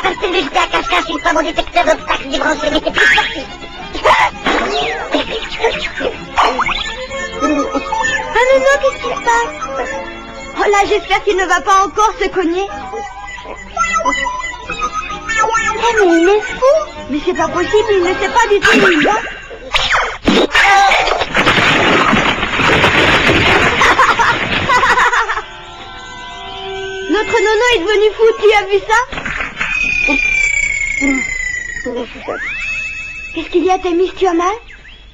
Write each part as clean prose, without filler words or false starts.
passer jusqu'à cache-cache une fois mon détecteur d'obstacles débranché, mais c'est plus sorti. Ah non, non, qu'est-ce qui se passe? Oh là, j'espère qu'il ne va pas encore se cogner. Eh, mais il est fou! Mais c'est pas possible, il ne sait pas du tout où il va. Notre nono est devenu fou, tu as vu ça? Qu'est-ce qu'il y a, Thémis, tu as mal?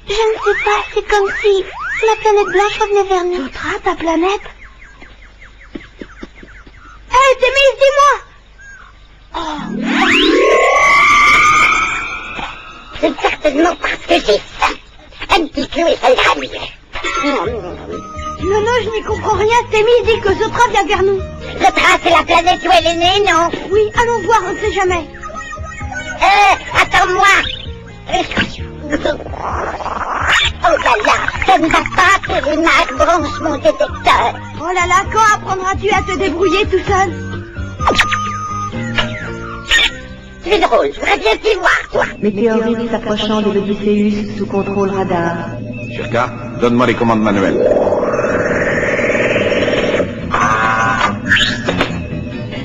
Je ne sais pas, c'est comme si la planète blanche revenait vers nous. Zotra, ta planète? Hé, Thémis, dis-moi! C'est certainement parce que j'ai faim. Un petit clou et ça ira mieux. Non, je n'y comprends rien. Thémis dit que Zotra vient vers nous. Zotra, c'est la planète où elle est née, non? Oui, allons voir, on ne sait jamais. Attends-moi. Oh là là, ça ne va pas, Périmac, branche mon détecteur. Oh là là, quand apprendras-tu à te débrouiller tout seul? Tu es drôle, je voudrais bien t'y voir, toi. Météorite s'approchant de l'Odysseus sous contrôle radar. Shirka, donne-moi les commandes manuelles.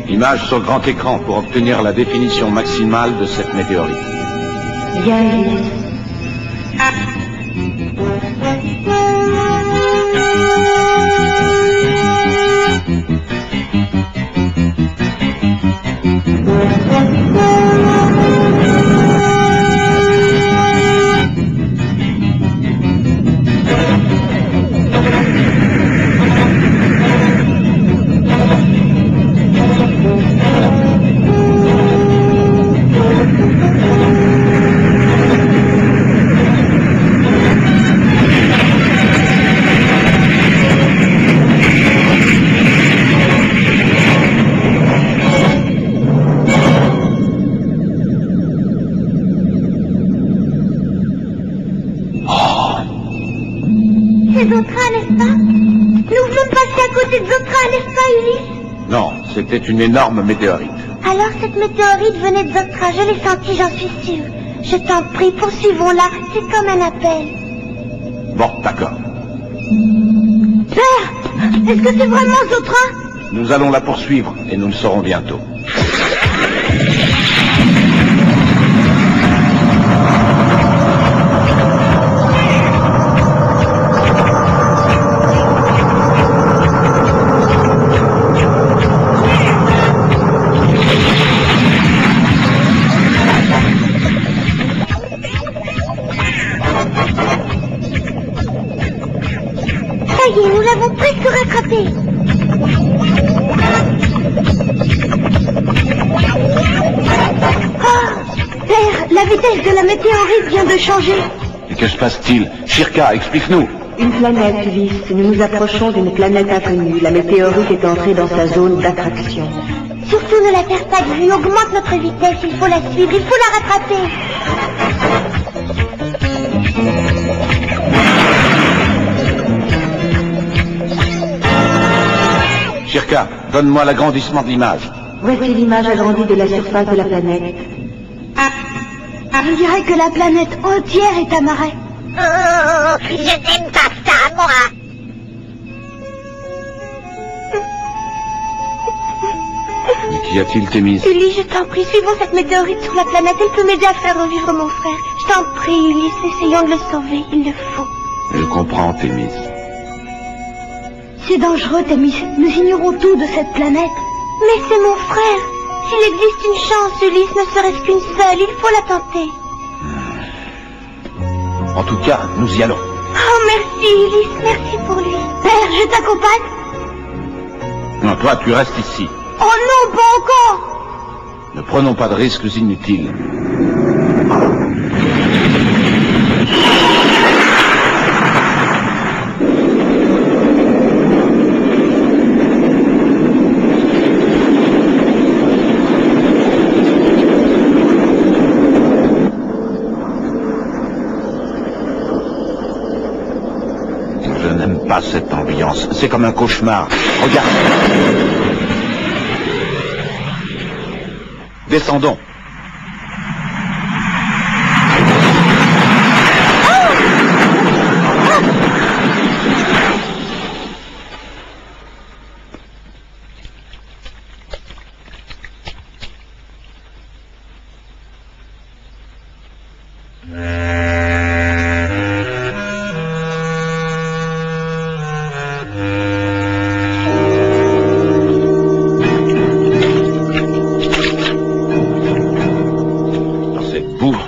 Image sur grand écran pour obtenir la définition maximale de cette météorite. Bien, Ulysse. C'était une énorme météorite. Alors cette météorite venait de Zotra, je l'ai sentie, j'en suis sûre. Je t'en prie, poursuivons-la, c'est comme un appel. Bon, d'accord. Père, est-ce que c'est vraiment Zotra? Nous allons la poursuivre et nous le saurons bientôt. Nous l'avons presque rattrapé. Père, la vitesse de la météorite vient de changer. Et que se passe-t-il? Shirka, explique-nous. Une planète, Ulysse. Nous nous approchons d'une planète inconnue. La météorite est entrée dans sa zone d'attraction. Surtout ne la perds pas de vue. Augmente notre vitesse. Il faut la suivre. Il faut la rattraper. Shirka, donne-moi l'agrandissement de l'image. Voici l'image agrandie de la surface de la planète. On dirait que la planète entière est amarrée. Oh, je n'aime pas ça, moi. Mais qu'y a-t-il, Thémis? Ulysse, je t'en prie, suivons cette météorite sur la planète. Elle peut m'aider à faire revivre mon frère. Je t'en prie, Ulysse, essayons de le sauver. Il le faut. Je comprends, Thémis. C'est dangereux, Thémis. Nous ignorons tout de cette planète. Mais c'est mon frère. S'il existe une chance, Ulysse, ne serait-ce qu'une seule, il faut la tenter. En tout cas, nous y allons. Oh, merci, Ulysse, merci pour lui. Père, je t'accompagne. Non, toi, tu restes ici. Oh non, pas encore. Ne prenons pas de risques inutiles. Pas cette ambiance, c'est comme un cauchemar. Regarde. Descendons.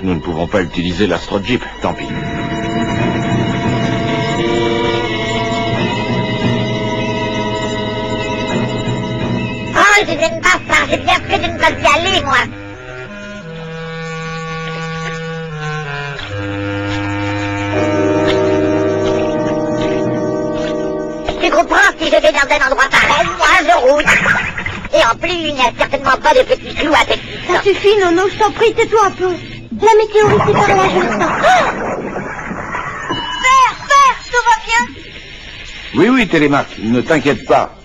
Nous ne pouvons pas utiliser l'Astro-Jeep, tant pis. Oh, je n'aime pas ça, j'ai bien fait de ne pas y aller, moi. Tu comprends, si je vais dans un endroit pareil, moi je roule. Et en plus, il n'y a certainement pas de petits clous à péter. Ça suffit, Nono, je t'en prie, tais-toi un peu. La météorite est par là, je le sens. Père, tout va bien? Oui, oui, Télémaque, ne t'inquiète pas.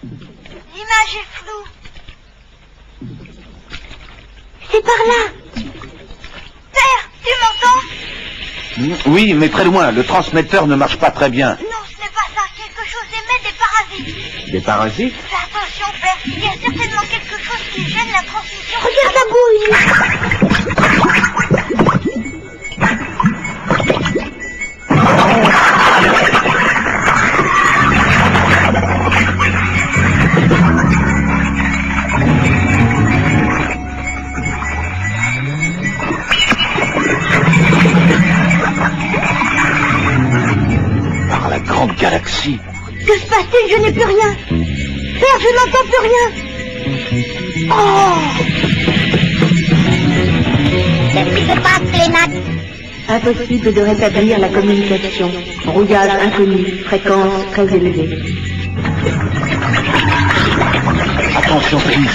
L'image est floue. C'est par là. Père, tu m'entends? Oui, mais très loin, le transmetteur ne marche pas très bien. Non, ce n'est pas ça, quelque chose émet des parasites. Des parasites? Fais attention, Père, il y a certainement quelque chose qui gêne la transmission. Regarde la bouille. Par la grande galaxie. Que se passe-t-il? Je n'ai plus rien. Père, je n'entends plus rien. Oh! Qu'est-ce qui se passe, Télémaque? Impossible de rétablir la communication. Brouillage inconnu, fréquence très élevée. Attention, Félix.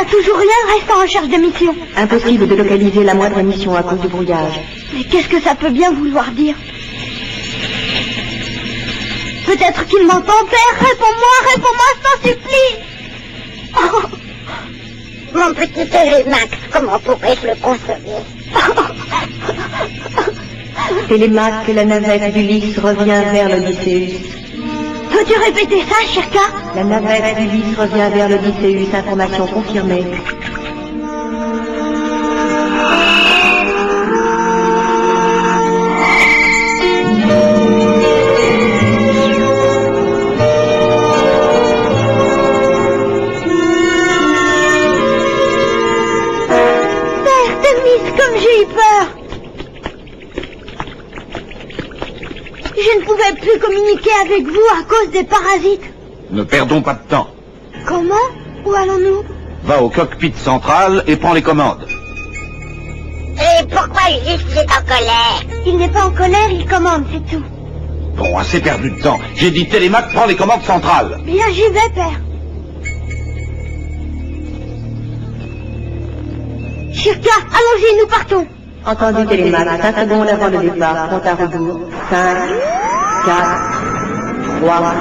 Toujours rien, reste en recherche de mission. Impossible de localiser la moindre émission à cause du brouillage. Mais qu'est-ce que ça peut bien vouloir dire? Peut-être qu'il m'entend, Père. Réponds-moi, je t'en supplie. Oh. Mon petit Télémaque, comment pourrais-je le consoler? Télémaque, la navette d'Ulysse revient vers l'Odysseus. Peux-tu répéter ça, Shirka? La navette d'Ulysse revient vers l'Odysseus, information confirmée. Père, Thémis, comme j'ai eu peur. Je ne pouvais plus communiquer avec vous à cause des parasites. Ne perdons pas de temps. Comment? Où allons-nous? Va au cockpit central et prends les commandes. Et pourquoi Ulysse est en colère? Il n'est pas en colère, il commande, c'est tout. Bon, assez perdu de temps. J'ai dit Télémaque, prends les commandes centrales. Bien, j'y vais, Père. Shirka, allons-y, nous partons. Entendu, Télémaque, 5 secondes avant le départ, compte à rebours. 5, 4, 3,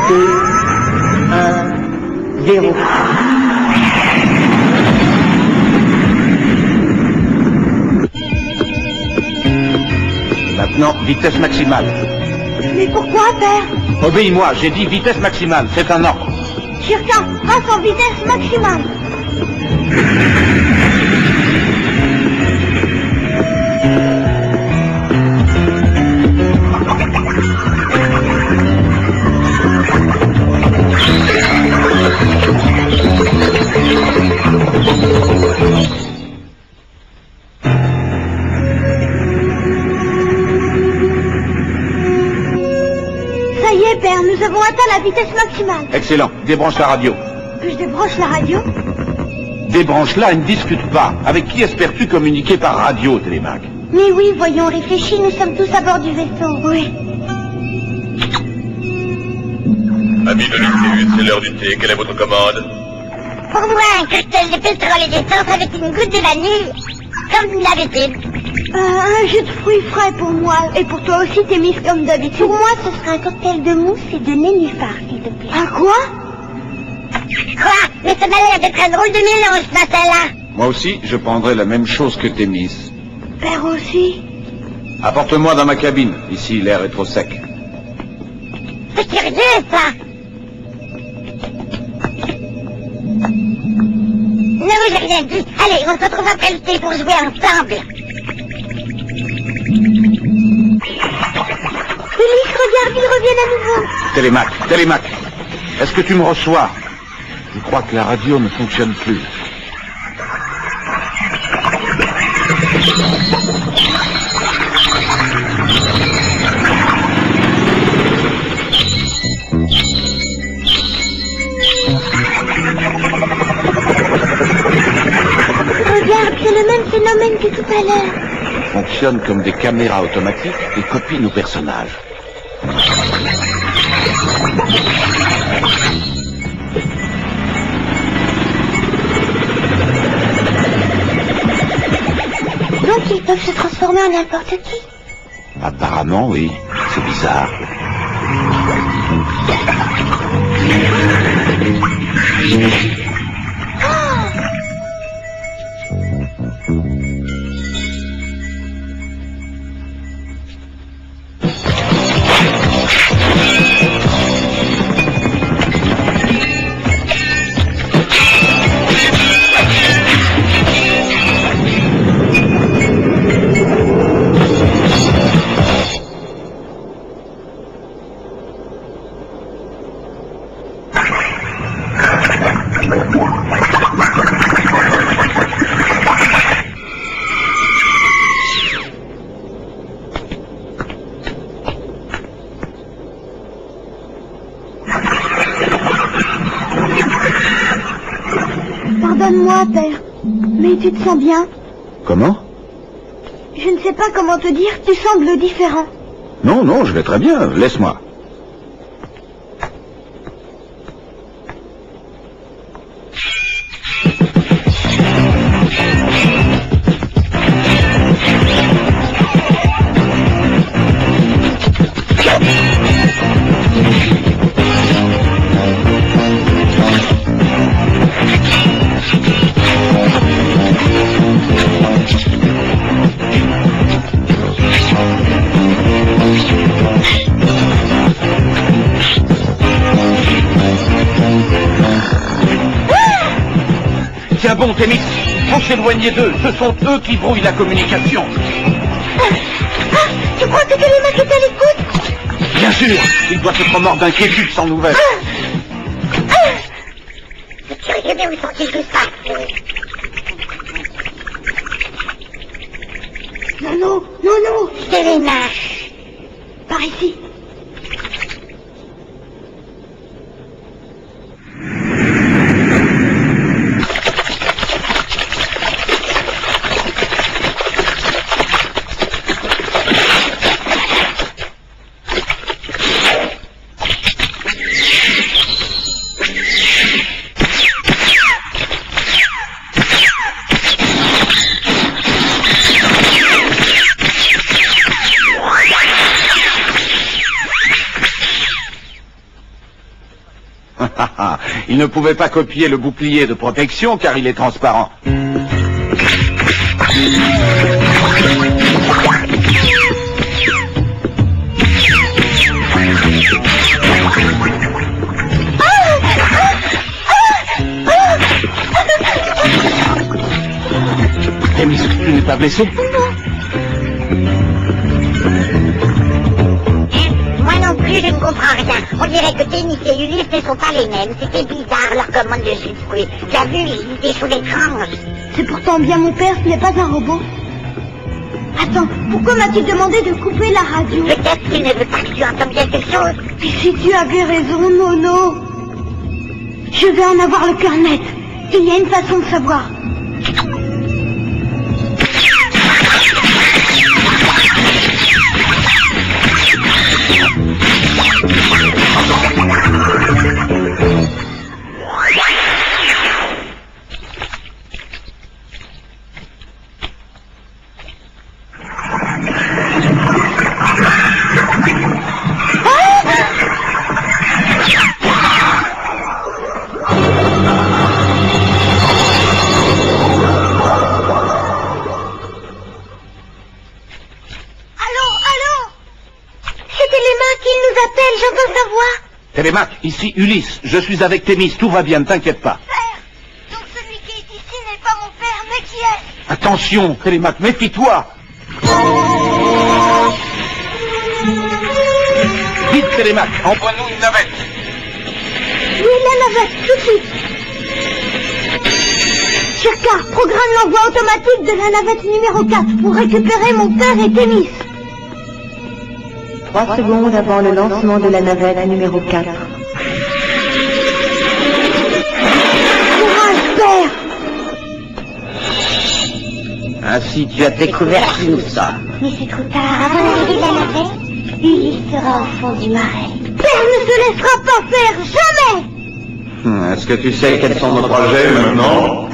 2, 1, 0. Maintenant, vitesse maximale. Mais pourquoi, Père? Obéis-moi, j'ai dit vitesse maximale, c'est un ordre. Shirka, passe en vitesse maximale. Ça y est, Père, nous avons atteint la vitesse maximale. Excellent, débranche la radio. Que je débranche la radio? Débranche-la et ne discute pas. Avec qui espères-tu communiquer par radio, Télémaque? Mais oui, voyons, réfléchis, nous sommes tous à bord du vaisseau. Oui. Amis de Lucius, c'est l'heure du thé. Quelle est votre commande? Pour moi, un cocktail de pétrole et d'essence avec une goutte de vanille, comme d'habitude. Un jus de fruits frais pour moi, et pour toi aussi, t'es mise comme d'habitude. Pour moi, ce serait un cocktail de mousse et de nénuphar, s'il te plaît. Un quoi? Quoi? Mais ça m'a l'air d'être un drôle de mélange, ce matin-là. Moi aussi, je prendrai la même chose que Thémis. Père aussi. Apporte-moi dans ma cabine. Ici, l'air est trop sec. C'est curieux, ça. Non, j'ai rien dit. Allez, on se retrouve après le thé pour jouer ensemble. Ulysse, regarde, ils reviennent à nouveau. Télémac, est-ce que tu me reçois? Je crois que la radio ne fonctionne plus. Regarde, c'est le même phénomène que tout à l'heure. Fonctionne comme des caméras automatiques et copie nos personnages. Donc ils peuvent se transformer en n'importe qui. Apparemment, oui. C'est bizarre. Pardonne-moi, père, mais tu te sens bien? Comment? Je ne sais pas comment te dire, tu sembles différent. Non, je vais très bien. Laisse-moi. Tiens bon, Thémis, faut s'éloigner d'eux. Ce sont eux qui brouillent la communication. Tu crois que Télémac est à l'écoute? Bien sûr, il doit être mort d'inquiétude sans nouvelles. C'est curieux, mais où sont-ils tout ça? Non, Télémac. par ici. Il ne pouvait pas copier le bouclier de protection car il est transparent. Thémis, tu n'es pas blessé? Moi non plus, je ne comprends rien. On dirait que Thémis et Ulysse ne sont pas les mêmes. C'était bizarre, leur commande de jus de fruits. Tu as vu, ils étaient choses étranges. C'est pourtant bien mon père, ce n'est pas un robot. Attends, pourquoi m'a-t-il demandé de couper la radio? Peut-être qu'il ne veut pas que tu entendes quelque chose. Et si tu avais raison, Nono? Je vais en avoir le cœur net. Il y a une façon de savoir. nous appelle, j'entends sa voix. Télémaque, ici Ulysse. Je suis avec Thémis, tout va bien, ne t'inquiète pas. Père, donc celui qui est ici n'est pas mon père, mais qui est? Attention, Télémaque, méfie-toi. Vite, Télémaque, envoie-nous une navette. Oui, la navette, tout de suite. Shirka, programme l'envoi automatique de la navette numéro 4 pour récupérer mon père et Thémis. 3 secondes avant le lancement de la navette numéro 4. Courage, père. Ainsi tu as découvert qui nous sommes. Mais c'est trop tard, avant l'arrivée de la navette, Ulysse sera au fond du marais. Père ne se laissera pas faire, jamais. Est-ce que tu sais quels sont nos projets maintenant?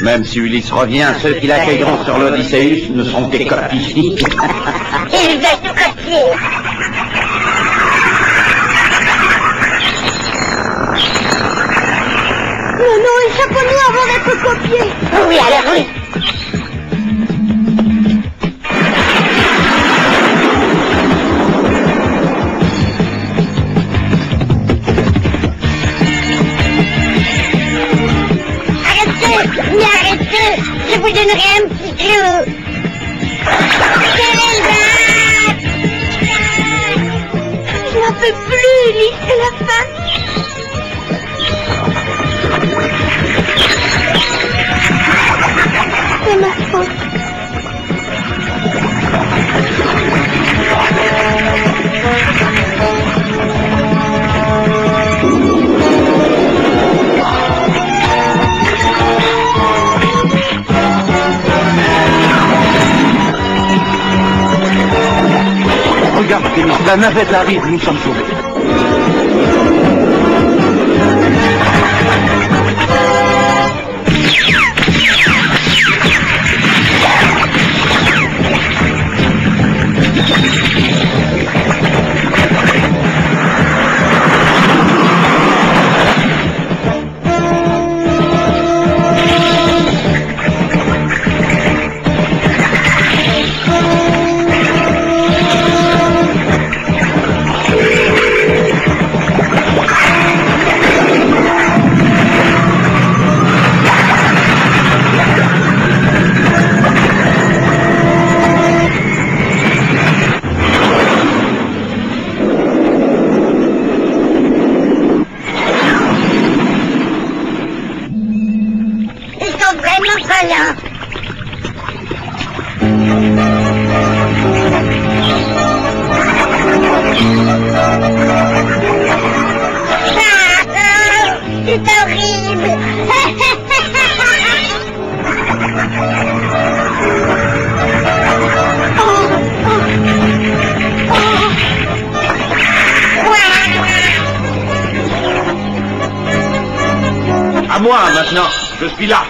Même si Ulysse revient, ceux qui l'accueilleront sur l'Odysseus ne seront que des copies. Il va tout copier. Non, échappons-nous avant d'être copiés. Oui, alors oui. Arrêtez, je vous donnerai un petit clou. Je n'en peux plus, Ulysse, c'est la fin. C'est ma faute. Regarde, Thémis, la navette arrive, nous sommes sauvés. À moi, maintenant. Je suis là.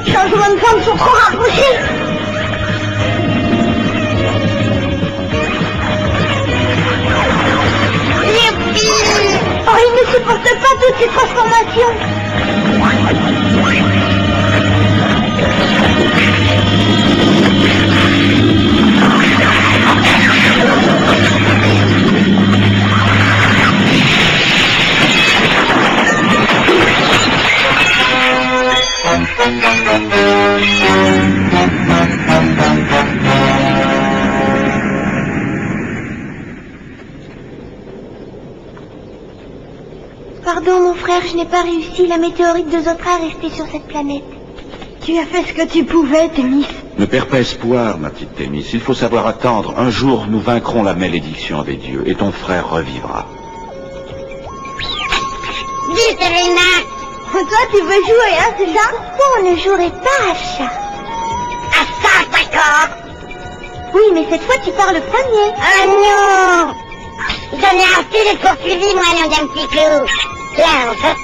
Changement de forme sont trop rapprochés. Oh, il ne supporte pas toutes ces transformations. Pardon, mon frère, je n'ai pas réussi. La météorite de Zotra est restée sur cette planète. Tu as fait ce que tu pouvais, Thémis. Ne perds pas espoir, ma petite Thémis. Il faut savoir attendre. Un jour, nous vaincrons la malédiction des dieux et ton frère revivra. Dis, Serena. Toi, tu veux jouer, hein, c'est ça? Pourquoi on ne jouerait pas à chat? À ça, Oui, mais cette fois, tu pars le premier. Ah non! J'en ai assez d'être poursuivi, moi, nom d'un petit clou. Tiens, on fait...